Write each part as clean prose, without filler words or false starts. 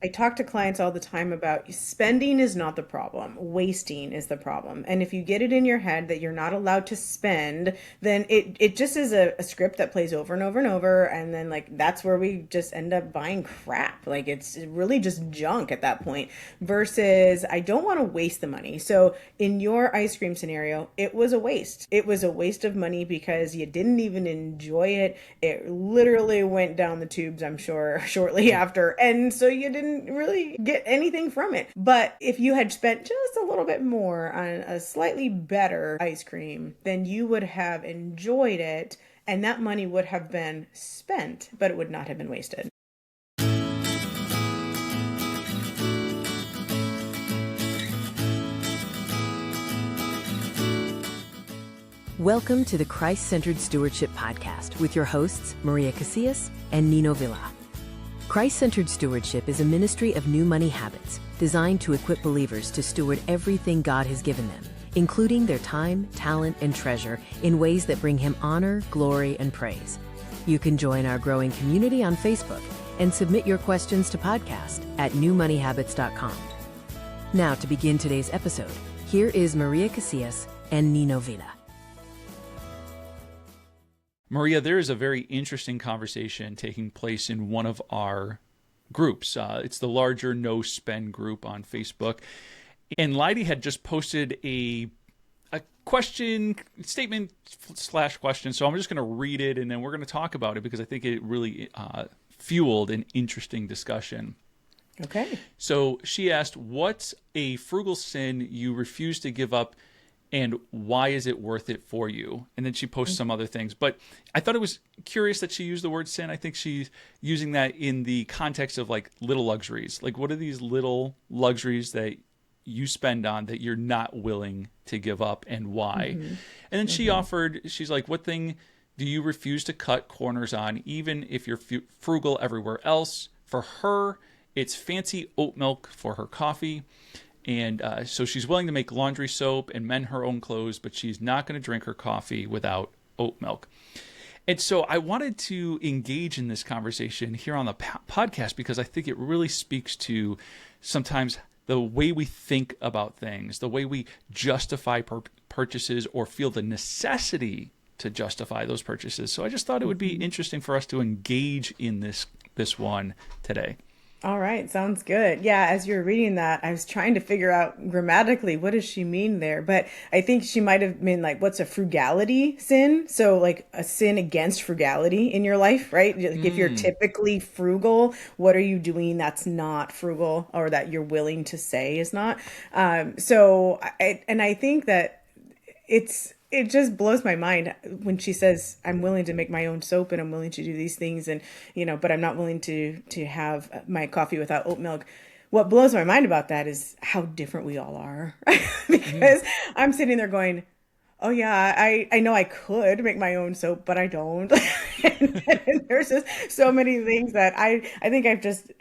I talk to clients all the time about spending is not the problem. Wasting is the problem. And if you get it in your head that you're not allowed to spend, then it just is a script that plays over and over and over. And then like that's where we just end up buying crap. Like it's really just junk at that point versus I don't want to waste the money. So in your ice cream scenario, it was a waste. It was a waste of money because you didn't even enjoy it. It literally went down the tubes, I'm sure, shortly after. And so you didn't really get anything from it. But if you had spent just a little bit more on a slightly better ice cream, then you would have enjoyed it. And that money would have been spent, but it would not have been wasted. Welcome to the Christ Centered Stewardship podcast with your hosts, Maria Casillas and Nino. Christ Centered Stewardship is a ministry of new money habits designed to equip believers to steward everything God has given them, including their time, talent, and treasure in ways that bring Him honor, glory, and praise. You can join our growing community on Facebook and submit your questions to podcast at newmoneyhabits.com. Now, to begin today's episode, here is Maria Casillas and Nino Villa. Maria, there is a very interesting conversation taking place in one of our groups. It's the larger No Spend group on Facebook. And Leidy had just posted a question, statement slash question. So I'm just going to read it and then we're going to talk about it because I think it really fueled an interesting discussion. Okay. So she asked, what's a frugal sin you refuse to give up and why is it worth it for you? And then she posts some other things. But I thought it was curious that she used the word sin. I think she's using that in the context of like little luxuries. Like what are these little luxuries that you spend on that you're not willing to give up and why? And then she offered, she's like, what thing do you refuse to cut corners on even if you're frugal everywhere else? For her, it's fancy oat milk for her coffee. And so she's willing to make laundry soap and mend her own clothes, but she's not going to drink her coffee without oat milk. And so I wanted to engage in this conversation here on the podcast because I think it really speaks to sometimes the way we think about things, the way we justify purchases or feel the necessity to justify those purchases. So I just thought it would be interesting for us to engage in this one today. All right, sounds good. Yeah, as you were reading that, I was trying to figure out grammatically what does she mean there, but I think she might have meant like what's a frugality sin? So like a sin against frugality in your life, right? Like if you're typically frugal, what are you doing that's not frugal or that you're willing to say is not? I think that it just blows my mind when she says, I'm willing to make my own soap and I'm willing to do these things and, but I'm not willing to have my coffee without oat milk. What blows my mind about that is how different we all are. Because I'm sitting there going, oh yeah, I know I could make my own soap, but I don't. And there's just so many things that I think I've just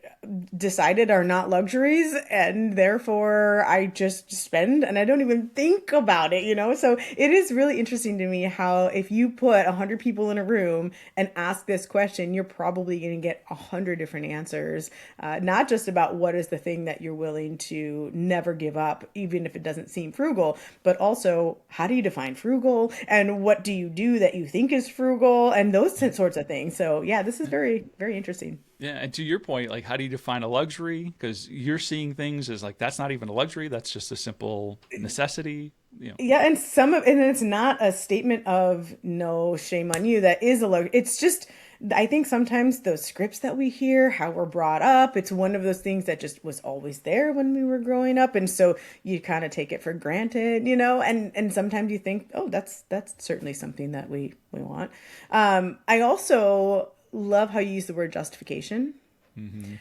decided are not luxuries and therefore I just spend and I don't even think about it. So it is really interesting to me how if you put 100 people in a room and ask this question, you're probably going to get 100 different answers, not just about what is the thing that you're willing to never give up, even if it doesn't seem frugal, but also how do you define frugal and what do you do that you think is frugal and those sorts of things. So yeah, this is very, very interesting. Yeah, and to your point, like how do you define a luxury? Because you're seeing things as like that's not even a luxury; that's just a simple necessity. Yeah, and it's not a statement of no shame on you. That is a luxury. It's just I think sometimes those scripts that we hear, how we're brought up, it's one of those things that just was always there when we were growing up, and so you kind of take it for granted, And sometimes you think, oh, that's certainly something that we want. I also love how you use the word justification. And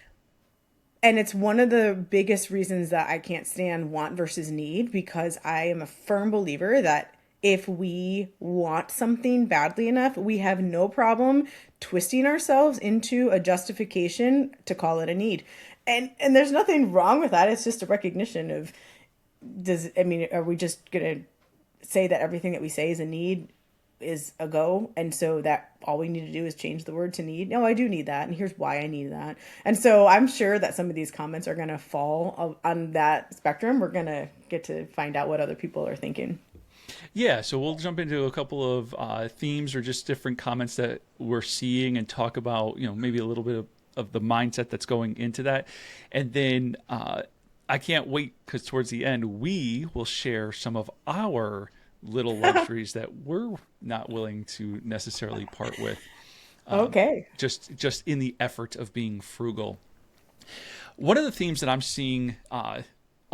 it's one of the biggest reasons that I can't stand want versus need, because I am a firm believer that if we want something badly enough, we have no problem twisting ourselves into a justification to call it a need. And there's nothing wrong with that. It's just a recognition of, are we just going to say that everything that we say is a need is a go. And so that all we need to do is change the word to need. No, I do need that. And here's why I need that. And so I'm sure that some of these comments are going to fall on that spectrum. We're going to get to find out what other people are thinking. Yeah, so we'll jump into a couple of themes or just different comments that we're seeing and talk about, maybe a little bit of the mindset that's going into that. And then I can't wait because towards the end, we will share some of our little luxuries that we're not willing to necessarily part with. Okay. Just in the effort of being frugal. One of the themes that I'm seeing a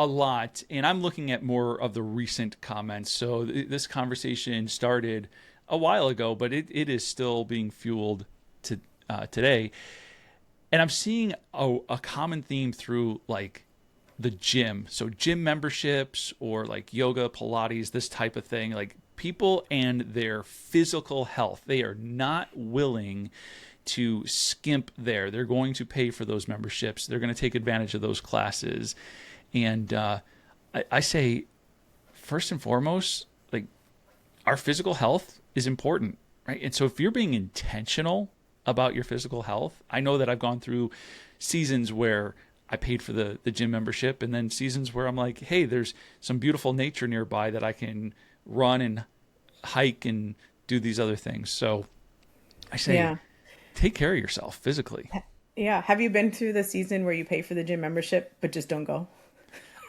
lot, and I'm looking at more of the recent comments. So this conversation started a while ago, but it is still being fueled today. And I'm seeing a common theme through like the gym. So gym memberships or like yoga, Pilates, this type of thing, like people and their physical health. They are not willing to skimp there. They're going to pay for those memberships. They're going to take advantage of those classes. And I say, first and foremost, like our physical health is important, right? And so if you're being intentional about your physical health, I know that I've gone through seasons where I paid for the gym membership and then seasons where I'm like, hey, there's some beautiful nature nearby that I can run and hike and do these other things. So I say, take care of yourself physically. Yeah. Have you been through the season where you pay for the gym membership, but just don't go?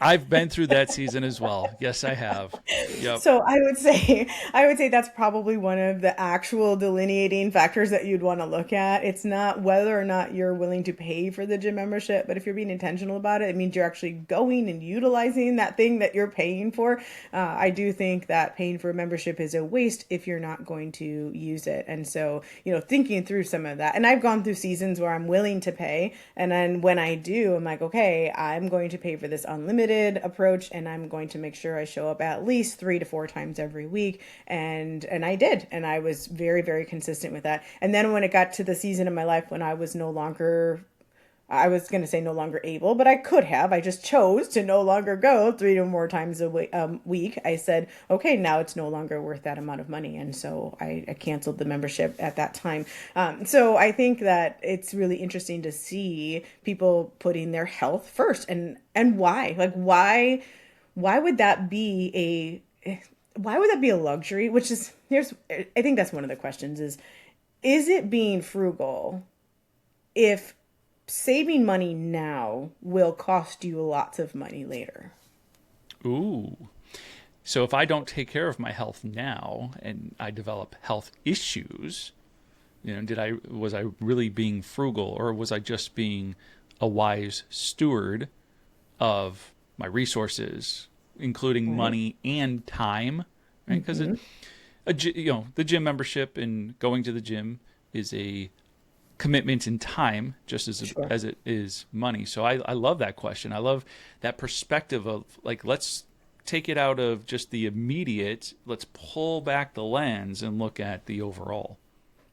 I've been through that season as well. Yes, I have. Yep. So I would say that's probably one of the actual delineating factors that you'd want to look at. It's not whether or not you're willing to pay for the gym membership, but if you're being intentional about it, it means you're actually going and utilizing that thing that you're paying for. I do think that paying for a membership is a waste if you're not going to use it. And so, thinking through some of that, and I've gone through seasons where I'm willing to pay. And then when I do, I'm like, okay, I'm going to pay for this unlimited approach, and I'm going to make sure I show up at least 3 to 4 times every week. And I did, and I was very, very consistent with that. And then when it got to the season of my life when I was no longer able, but I could have. I just chose to no longer go 3 or more times a week. I said, okay, now it's no longer worth that amount of money. And so I canceled the membership at that time. So I think that it's really interesting to see people putting their health first and why. Like, why would that be a luxury? Which is, I think that's one of the questions is it being frugal if saving money now will cost you lots of money later? Ooh. So if I don't take care of my health now and I develop health issues, was I really being frugal, or was I just being a wise steward of my resources, including money and time, right? Because the gym membership and going to the gym is a commitment in time just as it is money. So I love that question. I love that perspective of like, let's take it out of just the immediate, let's pull back the lens and look at the overall.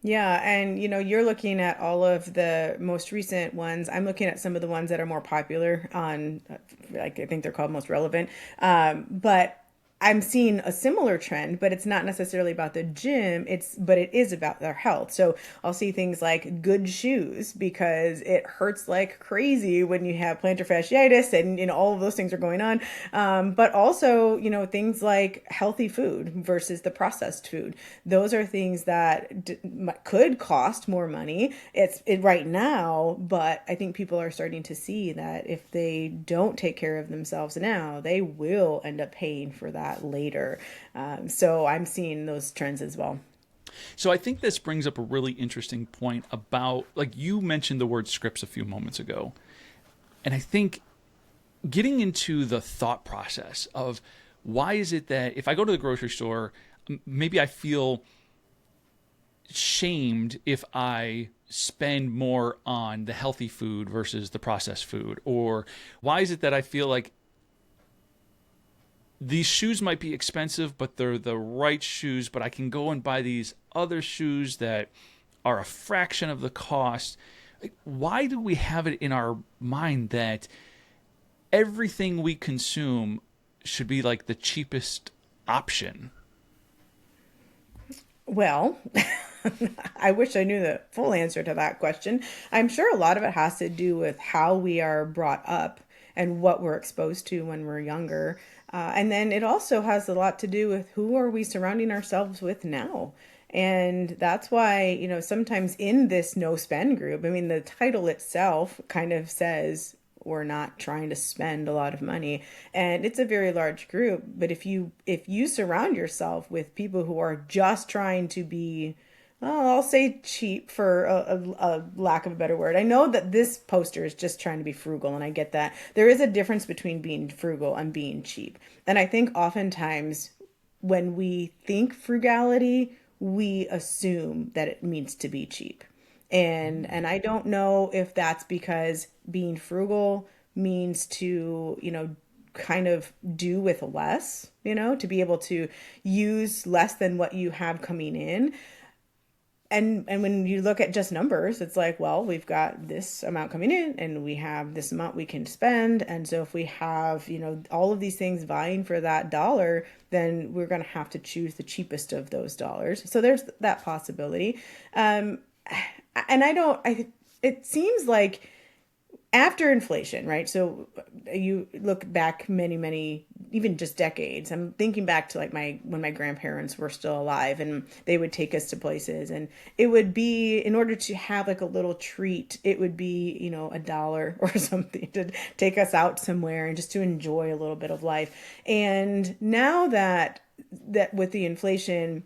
Yeah, and you're looking at all of the most recent ones. I'm looking at some of the ones that are more popular on, like, I think they're called most relevant. But I'm seeing a similar trend, but it's not necessarily about the gym. But it is about their health. So I'll see things like good shoes because it hurts like crazy when you have plantar fasciitis and all of those things are going on. But also things like healthy food versus the processed food. Those are things that could cost more money. It's right now, but I think people are starting to see that if they don't take care of themselves now, they will end up paying for that later. So I'm seeing those trends as well. So I think this brings up a really interesting point about, like, you mentioned the word scripts a few moments ago. And I think getting into the thought process of why is it that if I go to the grocery store, maybe I feel shamed if I spend more on the healthy food versus the processed food? Or why is it that I feel like these shoes might be expensive, but they're the right shoes, but I can go and buy these other shoes that are a fraction of the cost? Why do we have it in our mind that everything we consume should be like the cheapest option? Well, I wish I knew the full answer to that question. I'm sure a lot of it has to do with how we are brought up and what we're exposed to when we're younger. And then it also has a lot to do with who are we surrounding ourselves with now. And that's why, sometimes in this no spend group, I mean, the title itself kind of says we're not trying to spend a lot of money, and it's a very large group. But if you surround yourself with people who are just trying to be, well, I'll say cheap for a lack of a better word. I know that this poster is just trying to be frugal, and I get that. There is a difference between being frugal and being cheap. And I think oftentimes when we think frugality, we assume that it means to be cheap. And I don't know if that's because being frugal means to, kind of do with less, to be able to use less than what you have coming in. And when you look at just numbers, it's like, well, we've got this amount coming in and we have this amount we can spend. And so if we have, all of these things vying for that dollar, then we're going to have to choose the cheapest of those dollars. So there's that possibility. And it seems like after inflation, right? So you look back many, even just decades. I'm thinking back to when my grandparents were still alive and they would take us to places, and it would be, in order to have like a little treat, it would be, $1 or something to take us out somewhere and just to enjoy a little bit of life. And now that with the inflation,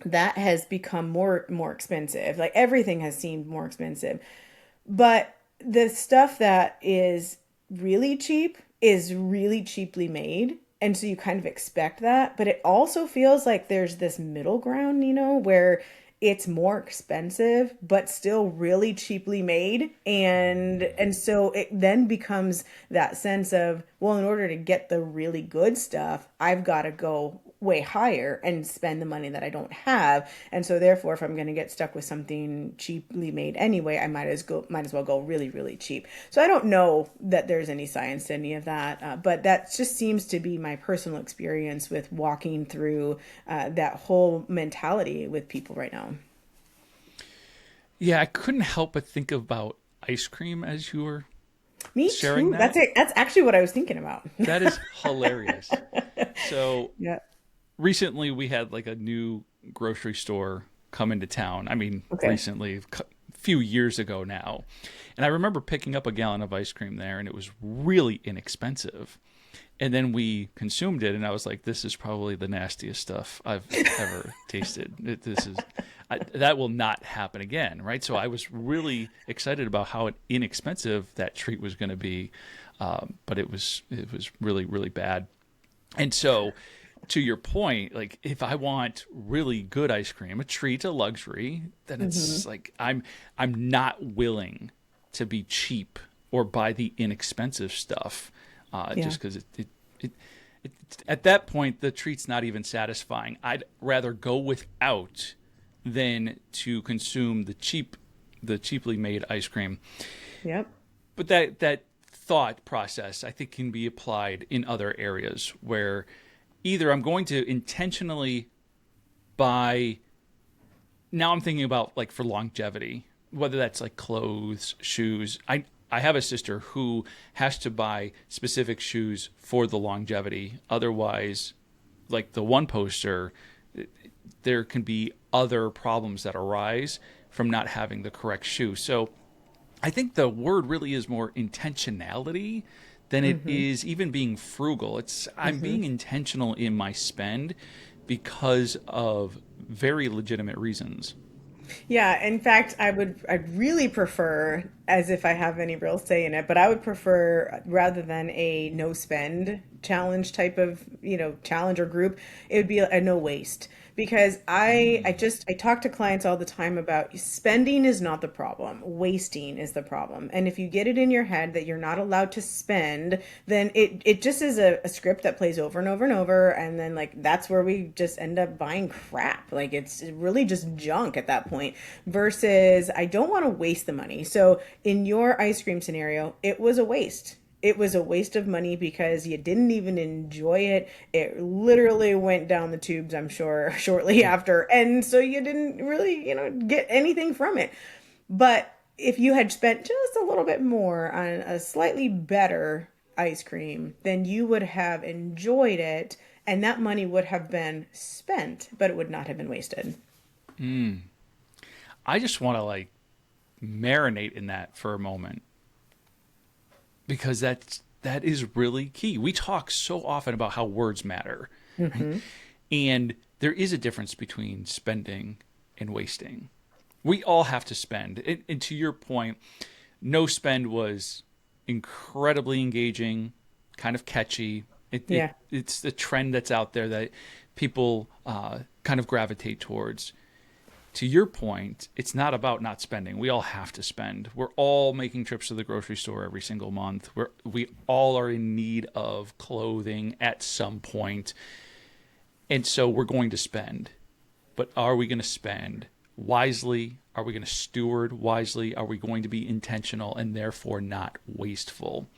that has become more expensive. Like everything has seemed more expensive. But the stuff that is really cheap is really cheaply made. And so you kind of expect that. But it also feels like there's this middle ground, where it's more expensive, but still really cheaply made. And so it then becomes that sense of, well, in order to get the really good stuff, I've got to go way higher and spend the money that I don't have. And so therefore, if I'm going to get stuck with something cheaply made anyway, I might as well go really, really cheap. So I don't know that there's any science to any of that, but that just seems to be my personal experience with walking through that whole mentality with people right now. Yeah, I couldn't help but think about ice cream as you were Me sharing too. that. That's it. That's actually what I was thinking about. That is hilarious. So Yeah. recently we had like a new grocery store come into town. I mean, recently, a few years ago now. And I remember picking up a gallon of ice cream there, and it was really inexpensive. And then we consumed it, and I was like, this is probably the nastiest stuff I've ever tasted. That will not happen again, right? So I was really excited about how inexpensive that treat was going to be, but it was really, really bad. And so, to your point, like if I want really good ice cream, a treat, a luxury, then it's like I'm not willing to be cheap or buy the inexpensive stuff, just because it at that point the treat's not even satisfying. I'd rather go without than to consume the cheaply made ice cream. Yep. But that thought process, I think, can be applied in other areas where either I'm going to intentionally buy, now I'm thinking about like for longevity, whether that's like clothes, shoes. I have a sister who has to buy specific shoes for the longevity. Otherwise, like the one poster, there can be other problems that arise from not having the correct shoe. So I think the word really is more intentionality than it is even being frugal. I'm being intentional in my spend because of very legitimate reasons. Yeah, in fact, I'd really prefer, as if I have any real say in it, but I would prefer, rather than a no spend challenge type of, challenge or group, it would be a no waste. Because I talk to clients all the time about spending is not the problem. Wasting is the problem. And if you get it in your head that you're not allowed to spend, then it just is a script that plays over and over and over. And then like, that's where we just end up buying crap. Like it's really just junk at that point, versus I don't want to waste the money. So in your ice cream scenario, it was a waste. it was a waste of money because you didn't even enjoy it. It literally went down the tubes, I'm sure, shortly after. And so you didn't really, get anything from it. But if you had spent just a little bit more on a slightly better ice cream, then you would have enjoyed it, and that money would have been spent, but it would not have been wasted. I just want to like marinate in that for a moment because that is really key. We talk so often about how words matter, right? And there is a difference between spending and wasting. We all have to spend. And to your point, No Spend was incredibly engaging, kind of catchy. It's the trend that's out there that people kind of gravitate towards. To your point, it's not about not spending. We all have to spend. We're all making trips to the grocery store every single month. We all are in need of clothing at some point. And so we're going to spend. But are we going to spend wisely? Are we going to steward wisely? Are we going to be intentional and therefore not wasteful?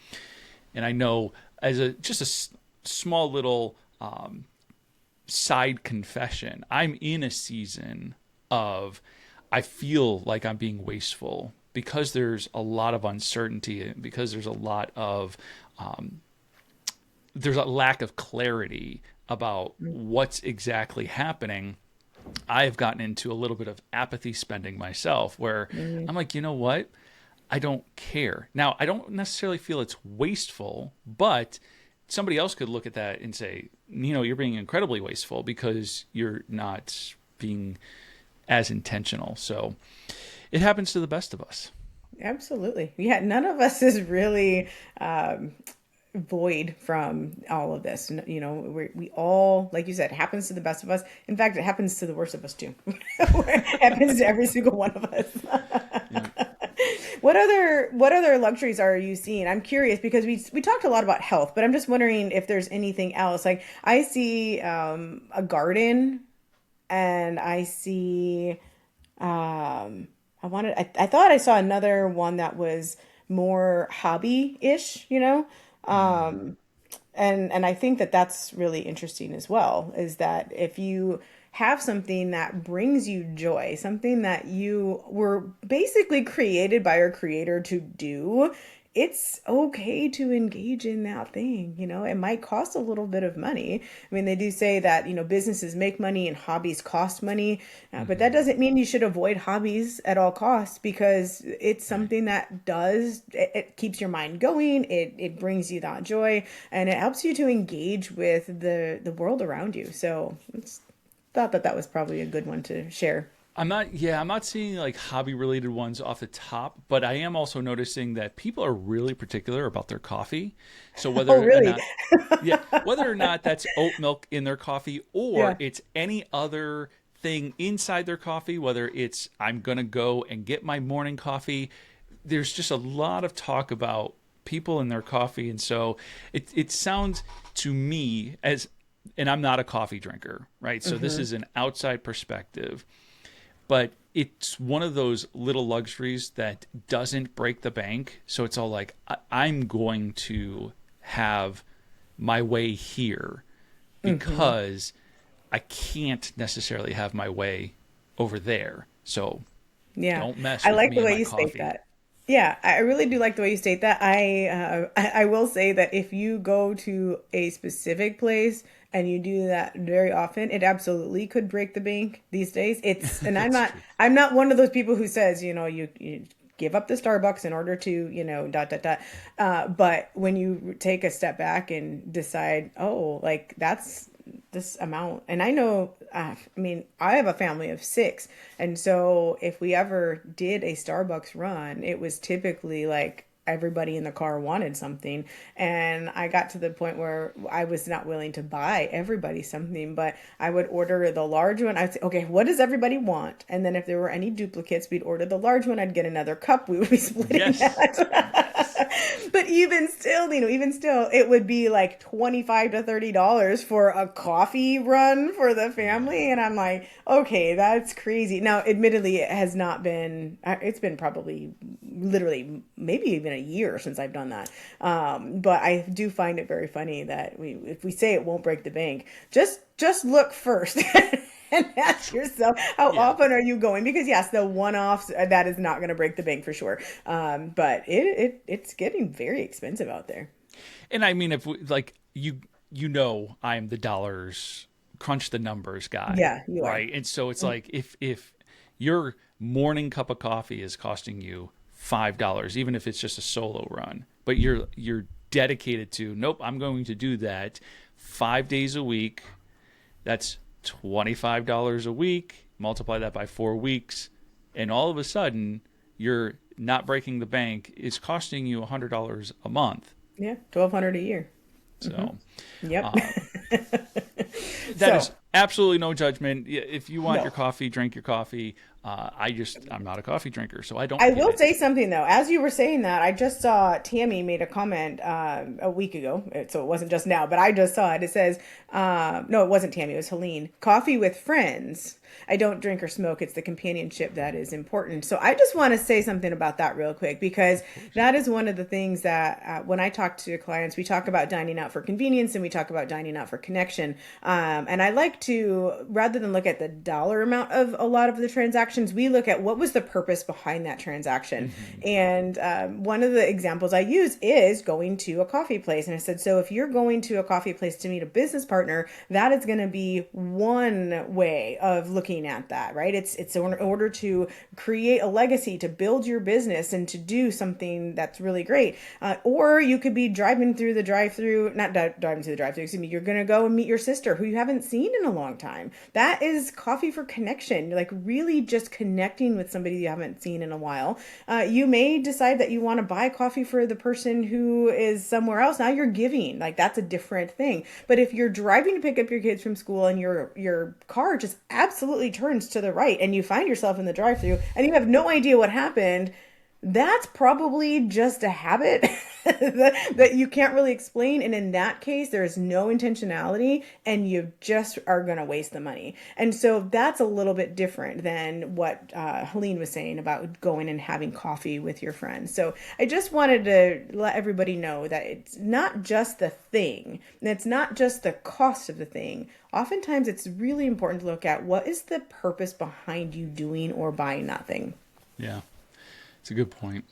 And I know as just a small little side confession, I'm in a season of I feel like I'm being wasteful because there's a lot of uncertainty, because there's a lot of there's a lack of clarity about what's exactly happening. I have gotten into a little bit of apathy spending myself where I'm like, you know what? I don't care. Now, I don't necessarily feel it's wasteful, but somebody else could look at that and say, Nino, you're being incredibly wasteful because you're not being as intentional. So it happens to the best of us. Absolutely. Yeah, none of us is really void from all of this. We all, like you said, happens to the best of us. In fact, it happens to the worst of us too. It happens to every single one of us. What other luxuries are you seeing? I'm curious because we talked a lot about health, but I'm just wondering if there's anything else. Like I see a garden, and I see I thought I saw another one that was more hobby-ish, and I think that that's really interesting as well, is that if you have something that brings you joy, something that you were basically created by your creator to do, it's okay to engage in that thing. It might cost a little bit of money. I mean, they do say that, businesses make money and hobbies cost money, but that doesn't mean you should avoid hobbies at all costs, because it's something that it keeps your mind going. It brings you that joy, and it helps you to engage with the world around you. So thought that was probably a good one to share. I'm not seeing like hobby related ones off the top, but I am also noticing that people are really particular about their coffee. So whether really? Whether or not that's oat milk in their coffee or it's any other thing inside their coffee, whether it's I'm going to go and get my morning coffee, there's just a lot of talk about people and their coffee. And so it sounds to me and I'm not a coffee drinker, right? So this is an outside perspective. But it's one of those little luxuries that doesn't break the bank. So it's all like, I'm going to have my way here because I can't necessarily have my way over there. So don't mess with I like me the and way my you coffee. state that. Yeah, I really do like the way you state that. I will say that if you go to a specific place and you do that very often, it absolutely could break the bank these days. And I'm not one of those people who says, you give up the Starbucks in order to, ... But when you take a step back and decide, oh, like that's this amount. And I know, I have a family of 6. And so if we ever did a Starbucks run, it was typically like everybody in the car wanted something. And I got to the point where I was not willing to buy everybody something, but I would order the large one. I'd say, okay, what does everybody want? And then if there were any duplicates, we'd order the large one. I'd get another cup. We would be splitting that. But even still, even still, it would be like $25 to $30 for a coffee run for the family. And I'm like, okay, that's crazy. Now, admittedly, it has not been, it's been probably literally maybe even a year since I've done that. But I do find it very funny that if we say it won't break the bank, just look first. And ask yourself, how often are you going? Because yes, the one-offs, that is not going to break the bank for sure. But it's getting very expensive out there. And I mean, if we, like I'm the dollars crunch the numbers guy. Yeah, you are. Right. And so it's like if your morning cup of coffee is costing you $5, even if it's just a solo run, but you're dedicated to, nope, I'm going to do that 5 days a week. That's $25 a week, multiply that by 4 weeks, and all of a sudden you're not breaking the bank. It's costing you $100 a month. Yeah, $1,200 a year. So, yep. That is absolutely no judgment. If you want your coffee, drink your coffee. I'm not a coffee drinker, so I don't. I will say something though. As you were saying that, I just saw Tammy made a comment a week ago, so it wasn't just now, but I just saw it. It says, no, it wasn't Tammy. It was Helene. Coffee with friends. I don't drink or smoke. It's the companionship that is important. So I just want to say something about that real quick, because that is one of the things that when I talk to clients, we talk about dining out for convenience and we talk about dining out for connection. And I like to, rather than look at the dollar amount of a lot of the transactions, we look at what was the purpose behind that transaction. And one of the examples I use is going to a coffee place. And I said, so if you're going to a coffee place to meet a business partner, that is going to be one way of looking at that, right? It's in order to create a legacy, to build your business and to do something that's really great. Or you could be driving through the drive-through, not driving through the drive-through, excuse me, you're going to go and meet your sister who you haven't seen in a long time. That is coffee for connection. You're like really just connecting with somebody you haven't seen in a while. You may decide that you want to buy coffee for the person who is somewhere else. Now you're giving, like that's a different thing. But if you're driving to pick up your kids from school and your car just absolutely turns to the right and you find yourself in the drive-thru and you have no idea what happened, that's probably just a habit that you can't really explain. And in that case, there's no intentionality and you just are going to waste the money. And so that's a little bit different than what Helene was saying about going and having coffee with your friends. So I just wanted to let everybody know that it's not just the thing, and it's not just the cost of the thing. Oftentimes, it's really important to look at what is the purpose behind you doing or buying that thing. Yeah. It's a good point.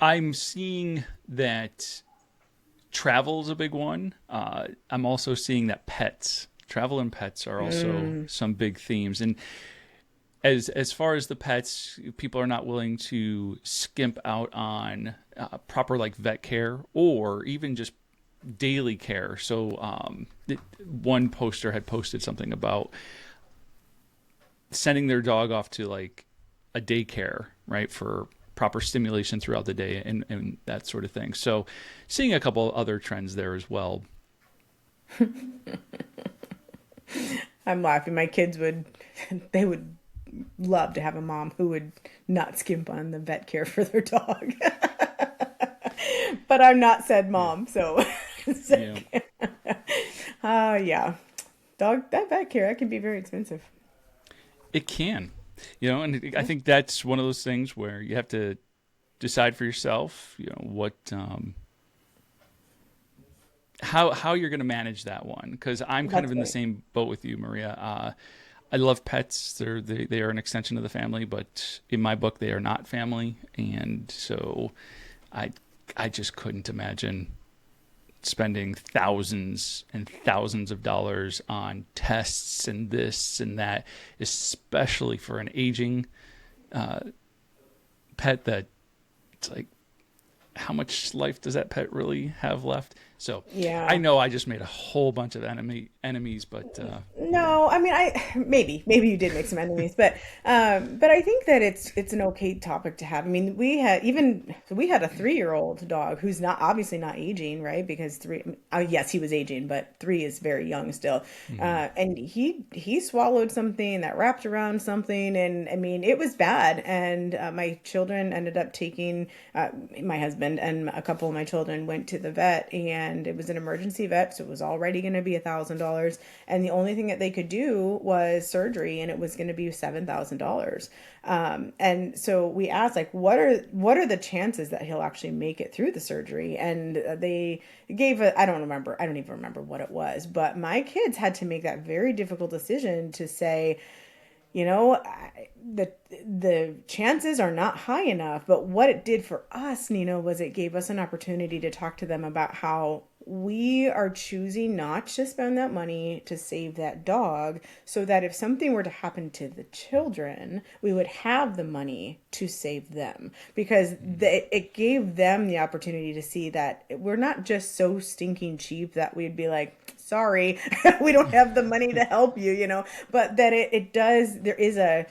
I'm seeing that travel is a big one. I'm also seeing that travel and pets are also some big themes. And as far as the pets, people are not willing to skimp out on proper like vet care or even just daily care. So one poster had posted something about sending their dog off to like a daycare, right, for proper stimulation throughout the day and that sort of thing. So seeing a couple other trends there as well. I'm laughing. My kids would love to have a mom who would not skimp on the vet care for their dog. But I'm not said mom, so yeah. Dog, that vet care, that can be very expensive. It can. And I think that's one of those things where you have to decide for yourself, what, how you're going to manage that one. Because I'm kind of in the same boat with you, Maria. I love pets. They are an extension of the family, but in my book, they are not family. And so I just couldn't imagine spending thousands and thousands of dollars on tests and this and that, especially for an aging pet that it's like, how much life does that pet really have left? So Yeah. I know I just made a whole bunch of enemies, but No, I mean, maybe you did make some enemies, but I think that it's an okay topic to have. I mean, we had a 3-year-old dog who's not obviously not aging, right? Because yes, he was aging, but 3 is very young still. And he swallowed something that wrapped around something, and I mean, it was bad. And my children ended up taking my husband and a couple of my children went to the vet, and it was an emergency vet, so it was already going to be $1,000, and the only thing that they could do was surgery, and it was going to be $7,000. And so we asked, like, what are the chances that he'll actually make it through the surgery? And they gave I don't even remember what it was, but my kids had to make that very difficult decision to say, the chances are not high enough. But what it did for us, Nino, was it gave us an opportunity to talk to them about how we are choosing not to spend that money to save that dog, so that if something were to happen to the children, we would have the money to save them, because it gave them the opportunity to see that we're not just so stinking cheap that we'd be like, sorry, we don't have the money to help you, but that there is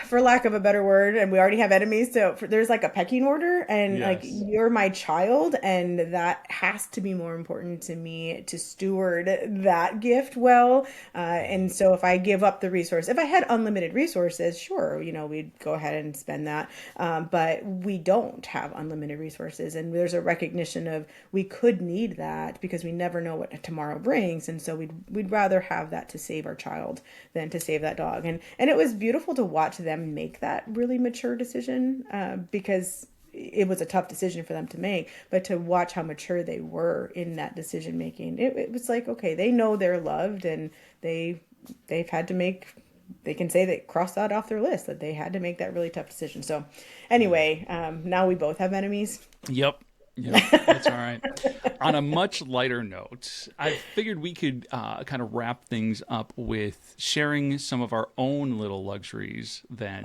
for lack of a better word, and we already have enemies, so there's like a pecking order, and like, you're my child, and that has to be more important to me to steward that gift well. And so if I give up the resource, if I had unlimited resources, sure, we'd go ahead and spend that, but we don't have unlimited resources, and there's a recognition of we could need that because we never know what tomorrow brings, and so we'd rather have that to save our child than to save that dog. And it was beautiful to watch them make that really mature decision, because it was a tough decision for them to make, but to watch how mature they were in that decision making, it was like, okay, they know they're loved, and they've had to they can say that, cross that off their list, that they had to make that really tough decision. So anyway, now we both have enemies. Yep, that's all right. On a much lighter note, I figured we could kind of wrap things up with sharing some of our own little luxuries that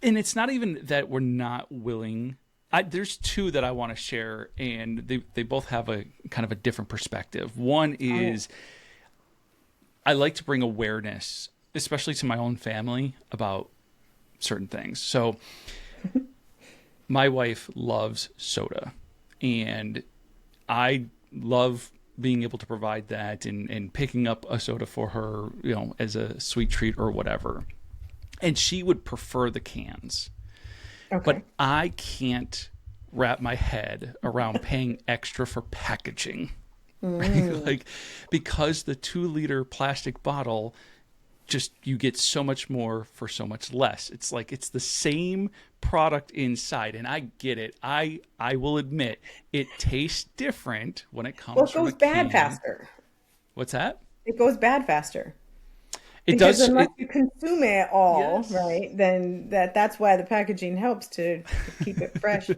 and it's not even that we're not willing. There's 2 that I want to share, and they both have a kind of a different perspective. One is I like to bring awareness, especially to my own family, about certain things. So my wife loves soda, and I love being able to provide that and picking up a soda for her, as a sweet treat or whatever. And she would prefer the cans. Okay. But I can't wrap my head around paying extra for packaging. Like, because the 2-liter plastic bottle, just, you get so much more for so much less. It's like, it's the same product inside, and I get it. I will admit it tastes different when it comes from a can. It goes bad faster. What's that? It goes bad faster. It because does. Unless you consume it all, right, then that's why the packaging helps to keep it fresh.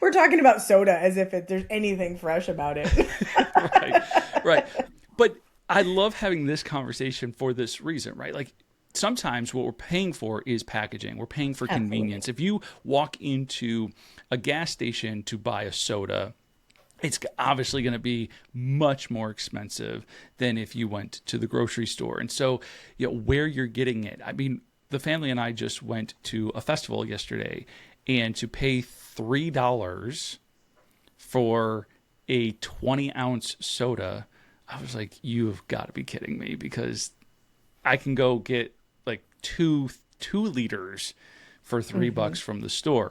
We're talking about soda as if there's anything fresh about it. Right. But I love having this conversation for this reason, right? Like, sometimes what we're paying for is packaging. We're paying for convenience. If you walk into a gas station to buy a soda, it's obviously going to be much more expensive than if you went to the grocery store. And so, where you're getting it. I mean, the family and I just went to a festival yesterday, and to pay $3 for a 20-ounce soda, I was like, you have got to be kidding me, because I can go get like two liters for $3 from the store.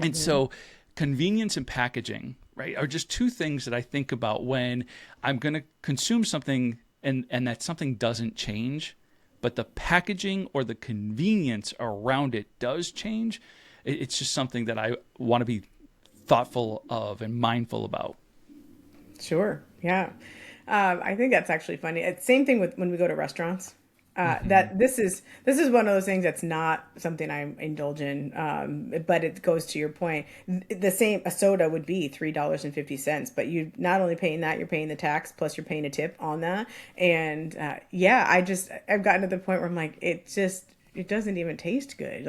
And so convenience and packaging, right, are just 2 things that I think about when I'm going to consume something and that something doesn't change, but the packaging or the convenience around it does change. It's just something that I want to be thoughtful of and mindful about. Sure. Yeah. I think that's actually funny. It's same thing with when we go to restaurants. That this is one of those things that's not something I indulge in, but it goes to your point. A soda would be $3.50, but you not only paying that, you're paying the tax, plus you're paying a tip on that. And I've gotten to the point where I'm like, it doesn't even taste good.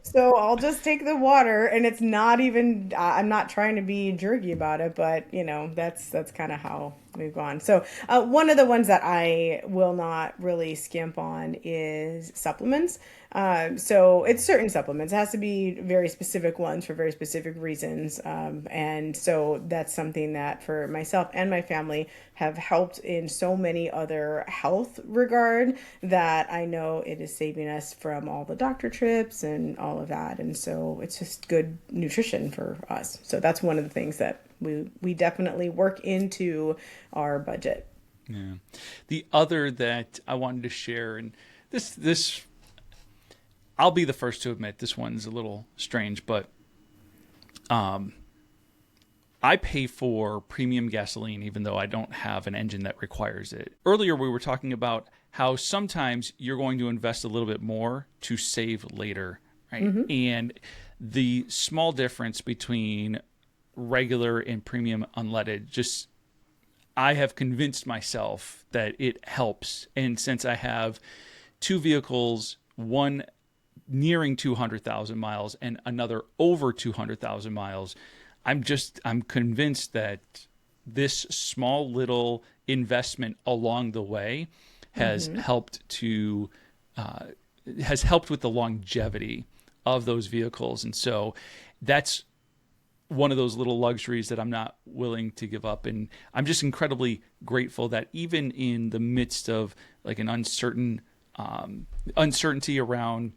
So I'll just take the water, and it's not even, I'm not trying to be jerky about it, but that's kind of how we've gone. So one of the ones that I will not really skimp on is supplements. So it's certain supplements. It has to be very specific ones for very specific reasons. And so that's something that for myself and my family have helped in so many other health regard that I know it is saving us from all the doctor trips and all of that. And so it's just good nutrition for us. So that's one of the things that we definitely work into our budget. Yeah. The other that I wanted to share, and this I'll be the first to admit this one's a little strange, but I pay for premium gasoline even though I don't have an engine that requires it. Earlier we were talking about how sometimes you're going to invest a little bit more to save later, right? Mm-hmm. And the small difference between regular and premium unleaded, I have convinced myself that it helps. And since I have two vehicles, one nearing 200,000 miles and another over 200,000 miles, I'm convinced that this small little investment along the way has helped with the longevity of those vehicles. And so that's one of those little luxuries that I'm not willing to give up. And I'm just incredibly grateful that even in the midst of like an uncertainty around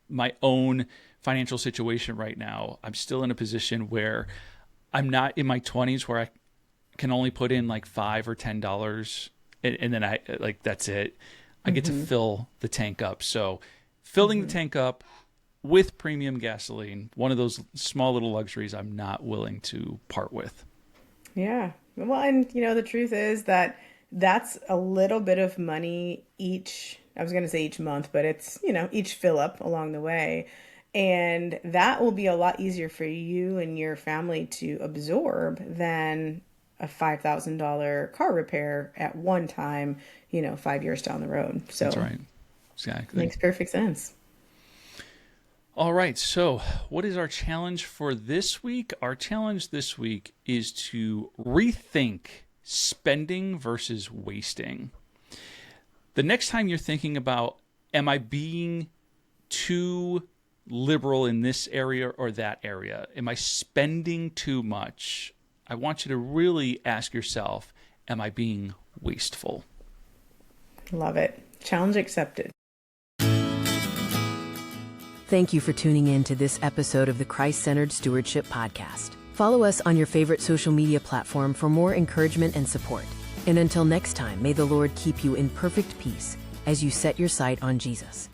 my own financial situation right now, I'm still in a position where I'm not in my 20s where I can only put in like $5 or $10 and then that's it. I get to fill the tank up. So filling the tank up with premium gasoline, one of those small little luxuries I'm not willing to part with. Yeah. Well, and the truth is that that's a little bit of money each, I was going to say each month, but it's, each fill up along the way. And that will be a lot easier for you and your family to absorb than a $5,000 car repair at one time, 5 years down the road. So that's right. Exactly. Makes perfect sense. All right. So what is our challenge for this week? Our challenge this week is to rethink spending versus wasting. The next time you're thinking about, am I being too liberal in this area or that area? Am I spending too much? I want you to really ask yourself, am I being wasteful? Love it. Challenge accepted. Thank you for tuning in to this episode of the Christ Centered Stewardship Podcast. Follow us on your favorite social media platform for more encouragement and support. And until next time, may the Lord keep you in perfect peace as you set your sight on Jesus.